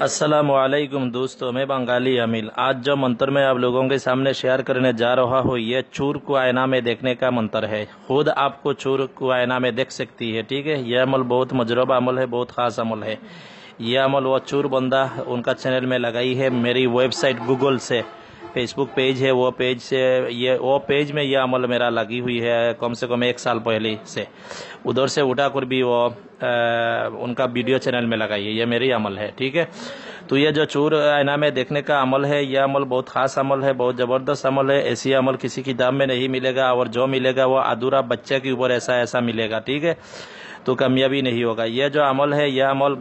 अस्सलामुअलैकुम दोस्तों, मैं बंगाली अमील। आज जो मंत्र मैं आप लोगों के सामने शेयर करने जा रहा हूँ, ये चूर को आईना में देखने का मंत्र है। खुद आपको चूर को आईना में देख सकती है, ठीक है। यह अमल बहुत मजरूब अमल है, बहुत खास अमल है। यह अमल वो चूर बंदा उनका चैनल में लगाई है। मेरी वेबसाइट गूगल से फेसबुक पेज है, वो पेज से वो पेज में यह अमल मेरा लगी हुई है कम से कम 1 साल पहले से। उधर से उठाकर भी वो उनका वीडियो चैनल में लगाई है। ये मेरी अमल है, ठीक है। तो ये जो चूर आईना में देखने का अमल है, यह अमल बहुत खास अमल है, बहुत ज़बरदस्त अमल है। ऐसी अमल किसी किताब में नहीं मिलेगा, और जो मिलेगा वो अधूरा बच्चे के ऊपर ऐसा ऐसा मिलेगा, ठीक है। तो कामयाबी नहीं होगा। यह जो अमल है, यह अमल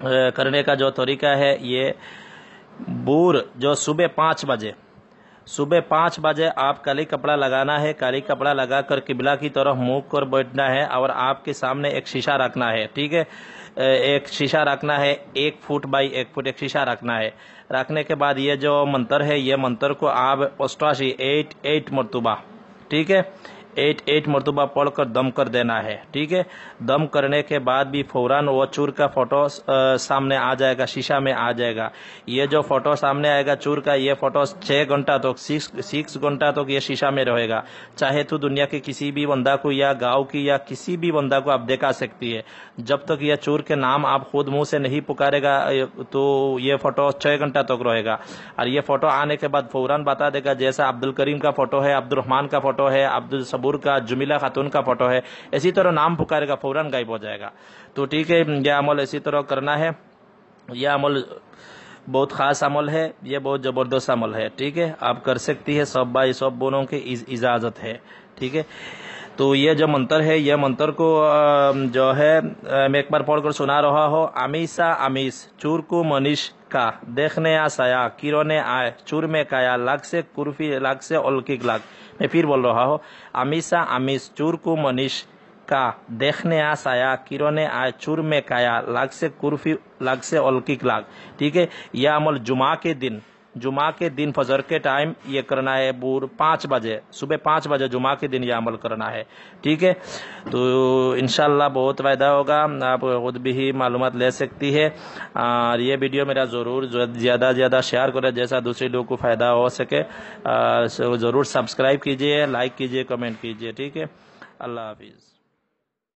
करने का जो तरीका है, ये बूर जो सुबह 5 बजे आप काली कपड़ा लगाना है। काली कपड़ा लगाकर किबला की तरफ मुंह कर बैठना है, और आपके सामने एक शीशा रखना है, ठीक है। एक शीशा रखना है, 1 फुट बाई 1 फुट एक शीशा रखना है। रखने के बाद ये जो मंत्र है, ये मंत्र को आप 88 8 मरतबा, ठीक है, 8 मरतबा पढ़कर दम कर देना है, ठीक है। दम करने के बाद भी फौरन वो चूर का फोटो सामने आ जाएगा, शीशा में आ जाएगा। ये जो फोटो सामने आएगा चूर का, ये फोटो 6 घंटा तक 6 घंटा तक ये शीशा में रहेगा। चाहे तो दुनिया के किसी भी बंदा को या गांव की या किसी भी बंदा को आप दिखा सकती है। जब तक यह चूर के नाम आप खुद मुंह से नहीं पुकारेगा तो ये फोटो 6 घंटा तक रहेगा। और ये फोटो आने के बाद फौरन बता देगा, जैसा अब्दुल करीम का फोटो है, अब्दुल रहमान का फोटो है, अब्दुल सबूर का, जुमिला खातून का फोटो है, इसी तरह नाम पुकारेगा, फौरन गायब हो जाएगा। तो ठीक है, यह अमल इसी तरह करना है। यह अमल बहुत खास अमल है, यह बहुत जबरदस्त अमल है, ठीक है। आप कर सकती है, सब भाई सब बोलों की इजाजत है, ठीक है। तो ये जो मंत्र है, यह मंत्र को जो है मैं एक बार पढ़कर सुना रहा हूँ। अमीसा अमीस चूर को मनीष का देखने आ साया किरोने आए चूर में काया लाग से कुर्फी लाग से अलौकिक लाग। मैं फिर बोल रहा हूँ, अमीसा अमीस चूर को मनीष का देखने आ साया किरोने आए चूर में काया लाग से कुर्फी लाग से अलौकिक लाग, ठीक है। यह अमल जुमा के दिन फजर के टाइम ये करना है। बूर 5 बजे, सुबह 5 बजे जुमा के दिन ये अमल करना है, ठीक है। तो इंशाल्लाह बहुत फायदा होगा, आप खुद भी मालूमात ले सकती है। और ये वीडियो मेरा ज़रूर ज़्यादा शेयर करें, जैसा दूसरे लोगों को फ़ायदा हो सके। ज़रूर सब्सक्राइब कीजिए, लाइक कीजिए, कमेंट कीजिए, ठीक है। अल्लाह हाफिज़।